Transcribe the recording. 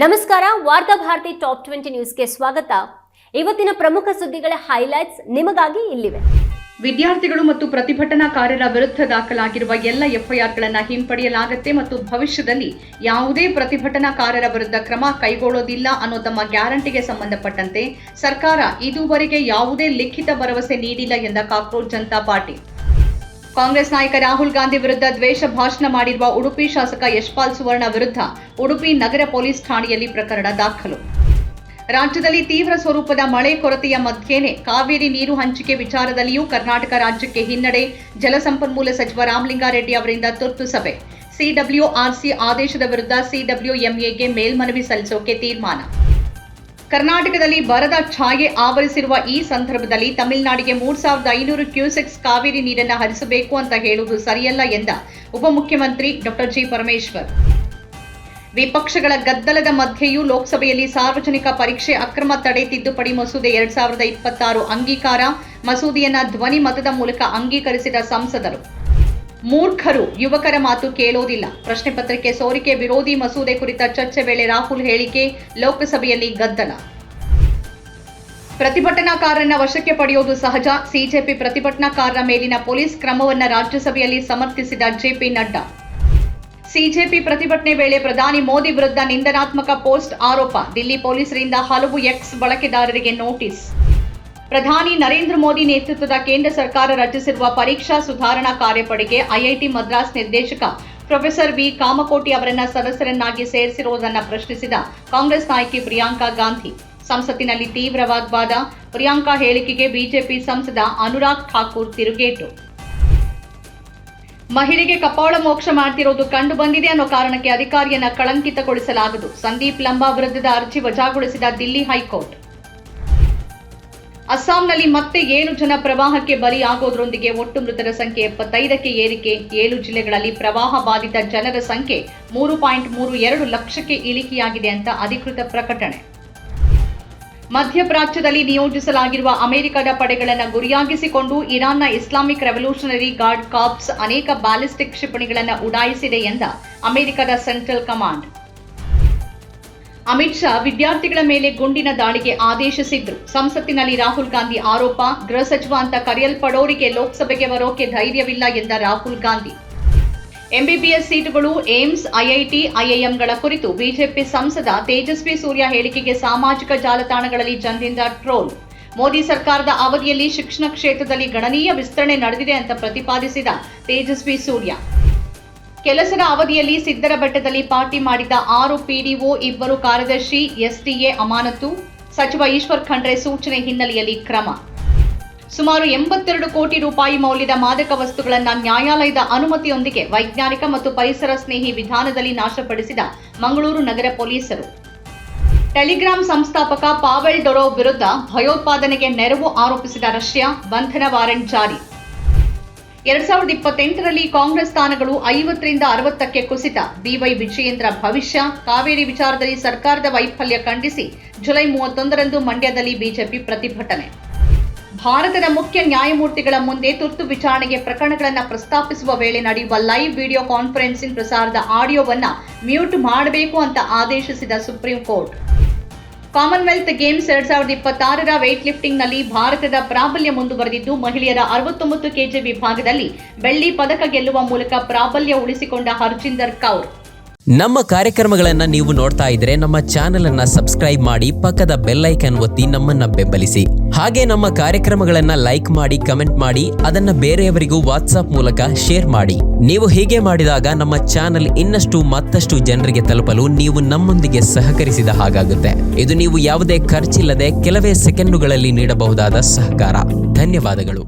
ನಮಸ್ಕಾರ. ವಾರ್ತಾ ಭಾರತಿ ಟಾಪ್ 20 ನ್ಯೂಸ್ಗೆ ಸ್ವಾಗತ. ಇವತ್ತಿನ ಪ್ರಮುಖ ಸುದ್ದಿಗಳ ಹೈಲೈಟ್ಸ್ ನಿಮಗಾಗಿ ಇಲ್ಲಿವೆ. ವಿದ್ಯಾರ್ಥಿಗಳು ಮತ್ತು ಪ್ರತಿಭಟನಾಕಾರರ ವಿರುದ್ಧ ದಾಖಲಾಗಿರುವ ಎಲ್ಲ ಎಫ್ಐಆರ್ಗಳನ್ನು ಹಿಂಪಡೆಯಲಾಗುತ್ತೆ ಮತ್ತು ಭವಿಷ್ಯದಲ್ಲಿ ಯಾವುದೇ ಪ್ರತಿಭಟನಾಕಾರರ ವಿರುದ್ಧ ಕ್ರಮ ಕೈಗೊಳ್ಳೋದಿಲ್ಲ ಅನ್ನೋ ತಮ್ಮ ಗ್ಯಾರಂಟಿಗೆ ಸಂಬಂಧಪಟ್ಟಂತೆ ಸರ್ಕಾರ ಇದುವರೆಗೆ ಯಾವುದೇ ಲಿಖಿತ ಭರವಸೆ ನೀಡಿಲ್ಲ ಎಂದ ಕಾಕ್ರೋಚ್ ಜನತಾ ಪಾರ್ಟಿ. ಕಾಂಗ್ರೆಸ್ ನಾಯಕ ರಾಹುಲ್ ಗಾಂಧಿ ವಿರುದ್ಧ ದ್ವೇಷ ಭಾಷಣ ಮಾಡಿರುವ ಉಡುಪಿ ಶಾಸಕ ಯಶ್ಪಾಲ್ ಸುವರ್ಣ ವಿರುದ್ಧ ಉಡುಪಿ ನಗರ ಪೊಲೀಸ್ ಠಾಣೆಯಲ್ಲಿ ಪ್ರಕರಣ ದಾಖಲು. ರಾಜ್ಯದಲ್ಲಿ ತೀವ್ರ ಸ್ವರೂಪದ ಮಳೆ ಕೊರತೆಯ ಮಧ್ಯೆನೇ ಕಾವೇರಿ ನೀರು ಹಂಚಿಕೆ ವಿಚಾರದಲ್ಲಿಯೂ ಕರ್ನಾಟಕ ರಾಜ್ಯಕ್ಕೆ ಹಿನ್ನಡೆ. ಜಲಸಂಪನ್ಮೂಲ ಸಚಿವ ರಾಮಲಿಂಗಾರೆಡ್ಡಿ ಅವರಿಂದ ತುರ್ತು ಸಭೆ. ಸಿಡಬ್ಲ್ಯೂಆರ್ಸಿ ಆದೇಶದ ವಿರುದ್ಧ ಸಿಡಬ್ಲ್ಯೂಎಂಎಗೆ ಮೇಲ್ಮನವಿ ಸಲ್ಲಿಸೋಕೆ ತೀರ್ಮಾನ. ಕರ್ನಾಟಕದಲ್ಲಿ ಬರದ ಛಾಯೆ ಆವರಿಸಿರುವ ಈ ಸಂದರ್ಭದಲ್ಲಿ ತಮಿಳುನಾಡಿಗೆ 3500 ಕ್ಯೂಸೆಕ್ಸ್ ಕಾವೇರಿ ನೀರನ್ನು ಹರಿಸಬೇಕು ಅಂತ ಹೇಳುವುದು ಸರಿಯಲ್ಲ ಎಂದ ಉಪಮುಖ್ಯಮಂತ್ರಿ ಡಾ ಜಿ ಪರಮೇಶ್ವರ್. ವಿಪಕ್ಷಗಳ ಗದ್ದಲದ ಮಧ್ಯೆಯೂ ಲೋಕಸಭೆಯಲ್ಲಿ ಸಾರ್ವಜನಿಕ ಪರೀಕ್ಷೆ ಅಕ್ರಮ ತಡೆ ತಿದ್ದುಪಡಿ ಮಸೂದೆ 2026 ಅಂಗೀಕಾರ. ಮಸೂದೆಯನ್ನ ಧ್ವನಿ ಮತದ ಮೂಲಕ ಅಂಗೀಕರಿಸಿದ ಸಂಸದರು. ಮೂರ್ಖರು ಯುವಕರ ಮಾತು ಕೇಳೋದಿಲ್ಲ. ಪ್ರಶ್ನೆ ಪತ್ರಿಕೆ ಸೋರಿಕೆ ವಿರೋಧಿ ಮಸೂದೆ ಕುರಿತ ಚರ್ಚೆ ವೇಳೆ ರಾಹುಲ್ ಹೇಳಿಕೆ. ಲೋಕಸಭೆಯಲ್ಲಿ ಗದ್ದಲ. ಪ್ರತಿಭಟನಾಕಾರರನ್ನ ವಶಕ್ಕೆ ಪಡೆಯುವುದು ಸಹಜ. ಸಿಜೆಪಿ ಪ್ರತಿಭಟನಾಕಾರರ ಮೇಲಿನ ಪೊಲೀಸ್ ಕ್ರಮವನ್ನು ರಾಜ್ಯಸಭೆಯಲ್ಲಿ ಸಮರ್ಥಿಸಿದ ಜೆಪಿ ನಡ್ಡಾ. ಸಿಜೆಪಿ ಪ್ರತಿಭಟನೆ ವೇಳೆ ಪ್ರಧಾನಿ ಮೋದಿ ವಿರುದ್ಧ ನಿಂದನಾತ್ಮಕ ಪೋಸ್ಟ್ ಆರೋಪ. ದಿಲ್ಲಿ ಪೊಲೀಸರಿಂದ ಹಲವು ಎಕ್ಸ್ ಬಳಕೆದಾರರಿಗೆ ನೋಟಿಸ್. ಪ್ರಧಾನಿ ನರೇಂದ್ರ ಮೋದಿ ನೇತೃತ್ವದ ಕೇಂದ್ರ ಸರ್ಕಾರ ರಚಿಸಿರುವ ಪರೀಕ್ಷಾ ಸುಧಾರಣಾ ಕಾರ್ಯಪಡೆಗೆ ಐಐಟಿ ಮದ್ರಾಸ್ ನಿರ್ದೇಶಕ ಪ್ರೊಫೆಸರ್ ವಿ ಕಾಮಕೋಟಿ ಅವರನ್ನ ಸದಸ್ಯರನ್ನಾಗಿ ಸೇರಿಸಿರುವುದನ್ನು ಪ್ರಶ್ನಿಸಿದ ಕಾಂಗ್ರೆಸ್ ನಾಯಕಿ ಪ್ರಿಯಾಂಕಾ ಗಾಂಧಿ. ಸಂಸತ್ತಿನಲ್ಲಿ ತೀವ್ರ ವಾಗ್ವಾದ. ಪ್ರಿಯಾಂಕಾ ಹೇಳಿಕೆಗೆ ಬಿಜೆಪಿ ಸಂಸದ ಅನುರಾಗ್ ಠಾಕೂರ್ ತಿರುಗೇಟು. ಮಹಿಳೆಗೆ ಕಪಾಳ ಮೋಕ್ಷ ಮಾಡ್ತಿರೋದು ಕಂಡು ಬಂದಿದೆ ಅನ್ನೋ ಕಾರಣಕ್ಕೆ ಅಧಿಕಾರಿಯನ್ನ ಕಳಂಕಿತಗೊಳಿಸಲಾಗದು. ಸಂದೀಪ್ ಲಂಬಾ ವಿರುದ್ಧದ ಅರ್ಜಿ ವಜಾಗೊಳಿಸಿದ ದಿಲ್ಲಿ ಹೈಕೋರ್ಟ್. ಅಸ್ಸಾಂನಲ್ಲಿ ಮತ್ತೆ 7 ಜನ ಪ್ರವಾಹಕ್ಕೆ ಬಲಿಯಾಗೋದ್ರೊಂದಿಗೆ ಒಟ್ಟು ಮೃತರ ಸಂಖ್ಯೆ 75ಕ್ಕೆ ಏರಿಕೆ. 7 ಜಿಲ್ಲೆಗಳಲ್ಲಿ ಪ್ರವಾಹ ಬಾಧಿತ ಜನರ ಸಂಖ್ಯೆ 3.32 ಲಕ್ಷಕ್ಕೆ ಇಳಿಕೆಯಾಗಿದೆ ಅಂತ ಅಧಿಕೃತ ಪ್ರಕಟಣೆ. ಮಧ್ಯಪ್ರಾಚ್ಯದಲ್ಲಿ ನಿಯೋಜಿಸಲಾಗಿರುವ ಅಮೆರಿಕದ ಪಡೆಗಳನ್ನು ಗುರಿಯಾಗಿಸಿಕೊಂಡು ಇರಾನ್ನ ಇಸ್ಲಾಮಿಕ್ ರೆವಲ್ಯೂಷನರಿ ಗಾರ್ಡ್ ಕಾರ್ಪ್ಸ್ ಅನೇಕ ಬ್ಯಾಲಿಸ್ಟಿಕ್ ಕ್ಷಿಪಣಿಗಳನ್ನು ಉಡಾಯಿಸಿದೆ ಎಂದ ಅಮೆರಿಕದ ಸೆಂಟ್ರಲ್ ಕಮಾಂಡ್. ಅಮಿತ್ ಶಾ ವಿದ್ಯಾರ್ಥಿಗಳ ಮೇಲೆ ಗುಂಡಿನ ದಾಳಿಗೆ ಆದೇಶಿಸಿದ್ರು. ಸಂಸತ್ತಿನಲ್ಲಿ ರಾಹುಲ್ ಗಾಂಧಿ ಆರೋಪ. ಗೃಹ ಸಚಿವ ಅಂತ ಕರೆಯಲ್ಪಡೋರಿಗೆ ಲೋಕಸಭೆಗೆ ಬರೋಕೆ ಧೈರ್ಯವಿಲ್ಲ ಎಂದ ರಾಹುಲ್ ಗಾಂಧಿ. ಎಂಬಿಬಿಎಸ್ ಸೀಟುಗಳು ಏಮ್ಸ್, ಐಐಟಿ, ಐಐಎಂಗಳ ಕುರಿತು ಬಿಜೆಪಿ ಸಂಸದ ತೇಜಸ್ವಿ ಸೂರ್ಯ ಹೇಳಿಕೆಗೆ ಸಾಮಾಜಿಕ ಜಾಲತಾಣಗಳಲ್ಲಿ ಜನರಿಂದ ಟ್ರೋಲ್. ಮೋದಿ ಸರ್ಕಾರದ ಅವಧಿಯಲ್ಲಿ ಶಿಕ್ಷಣ ಕ್ಷೇತ್ರದಲ್ಲಿ ಗಣನೀಯ ವಿಸ್ತರಣೆ ನಡೆದಿದೆ ಅಂತ ಪ್ರತಿಪಾದಿಸಿದ ತೇಜಸ್ವಿ ಸೂರ್ಯ. ಕೆಲಸದ ಅವಧಿಯಲ್ಲಿ ಸಿದ್ದರಬೆಟ್ಟದಲ್ಲಿ ಪಾರ್ಟಿ ಮಾಡಿದ 6 ಪಿಡಿಒ, 2 ಕಾರ್ಯದರ್ಶಿ ಎಸ್ಡಿಎ ಅಮಾನತು. ಸಚಿವ ಈಶ್ವರ್ ಖಂಡ್ರೆ ಸೂಚನೆ ಹಿನ್ನೆಲೆಯಲ್ಲಿ ಕ್ರಮ. ಸುಮಾರು 82 ಕೋಟಿ ರೂಪಾಯಿ ಮೌಲ್ಯದ ಮಾದಕ ವಸ್ತುಗಳನ್ನು ನ್ಯಾಯಾಲಯದ ಅನುಮತಿಯೊಂದಿಗೆ ವೈಜ್ಞಾನಿಕ ಮತ್ತು ಪರಿಸರ ಸ್ನೇಹಿ ವಿಧಾನದಲ್ಲಿ ನಾಶಪಡಿಸಿದ ಮಂಗಳೂರು ನಗರ ಪೊಲೀಸರು. ಟೆಲಿಗ್ರಾಂ ಸಂಸ್ಥಾಪಕ ಪಾವೆಲ್ ಡೊರೋವ್ ವಿರುದ್ಧ ಭಯೋತ್ಪಾದನೆಗೆ ನೆರವು ಆರೋಪಿಸಿದ ರಷ್ಯಾ. ಬಂಧನ ವಾರೆಂಟ್ ಜಾರಿ. 2028ರಲ್ಲಿ ಕಾಂಗ್ರೆಸ್ ಸ್ಥಾನಗಳು 50ರಿಂದ 60ಕ್ಕೆ ಕುಸಿತ. ಬಿವೈ ವಿಜಯೇಂದ್ರ ಭವಿಷ್ಯ. ಕಾವೇರಿ ವಿಚಾರದಲ್ಲಿ ಸರ್ಕಾರದ ವೈಫಲ್ಯ ಖಂಡಿಸಿ ಜುಲೈ 31ರಂದು ಮಂಡ್ಯದಲ್ಲಿ ಬಿಜೆಪಿ ಪ್ರತಿಭಟನೆ. ಭಾರತದ ಮುಖ್ಯ ನ್ಯಾಯಮೂರ್ತಿಗಳ ಮುಂದೆ ತುರ್ತು ವಿಚಾರಣೆಗೆ ಪ್ರಕರಣಗಳನ್ನು ಪ್ರಸ್ತಾಪಿಸುವ ವೇಳೆ ನಡೆಯುವ ಲೈವ್ ವಿಡಿಯೋ ಕಾನ್ಫರೆನ್ಸಿಂಗ್ ಪ್ರಸಾರದ ಆಡಿಯೋವನ್ನ ಮ್ಯೂಟ್ ಮಾಡಬೇಕು ಅಂತ ಆದೇಶಿಸಿದ ಸುಪ್ರೀಂ ಕೋರ್ಟ್. ಕಾಮನ್ವೆಲ್ತ್ ಗೇಮ್ಸ್ 2026ರ ವೇಟ್ ಲಿಫ್ಟಿಂಗ್ನಲ್ಲಿ ಭಾರತದ ಪ್ರಾಬಲ್ಯ ಮುಂದುವರೆದಿದ್ದು, ಮಹಿಳೆಯರ 69 ಕೆಜಿ ವಿಭಾಗದಲ್ಲಿ ಬೆಳ್ಳಿ ಪದಕ ಗೆಲ್ಲುವ ಮೂಲಕ ಪ್ರಾಬಲ್ಯ ಉಳಿಸಿಕೊಂಡ ಹರ್ಜಿಂದರ್ ಕೌರ್. ನಮ್ಮ ಕಾರ್ಯಕ್ರಮಗಳನ್ನು ನೀವು ನೋಡ್ತಾ ಇದ್ರೆ ನಮ್ಮ ಚಾನೆಲ್ ಅನ್ನ ಸಬ್ಸ್ಕ್ರೈಬ್ ಮಾಡಿ, ಪಕ್ಕದ ಬೆಲ್ ಐಕಾನ್ ಒತ್ತಿ ನಮ್ಮನ್ನ ಬೆಂಬಲಿಸಿ. ಹಾಗೆ ನಮ್ಮ ಕಾರ್ಯಕ್ರಮಗಳನ್ನ ಲೈಕ್ ಮಾಡಿ, ಕಮೆಂಟ್ ಮಾಡಿ, ಅದನ್ನ ಬೇರೆಯವರಿಗೂ ವಾಟ್ಸ್ಆಪ್ ಮೂಲಕ ಶೇರ್ ಮಾಡಿ. ನೀವು ಹೀಗೆ ಮಾಡಿದಾಗ ನಮ್ಮ ಚಾನೆಲ್ ಇನ್ನಷ್ಟು ಮತ್ತಷ್ಟು ಜನರಿಗೆ ತಲುಪಲು ನೀವು ನಮ್ಮೊಂದಿಗೆ ಸಹಕರಿಸಿದ ಹಾಗಾಗುತ್ತೆ. ಇದು ನೀವು ಯಾವುದೇ ಖರ್ಚಿಲ್ಲದೆ ಕೆಲವೇ ಸೆಕೆಂಡುಗಳಲ್ಲಿ ನೀಡಬಹುದಾದ ಸಹಕಾರ. ಧನ್ಯವಾದಗಳು.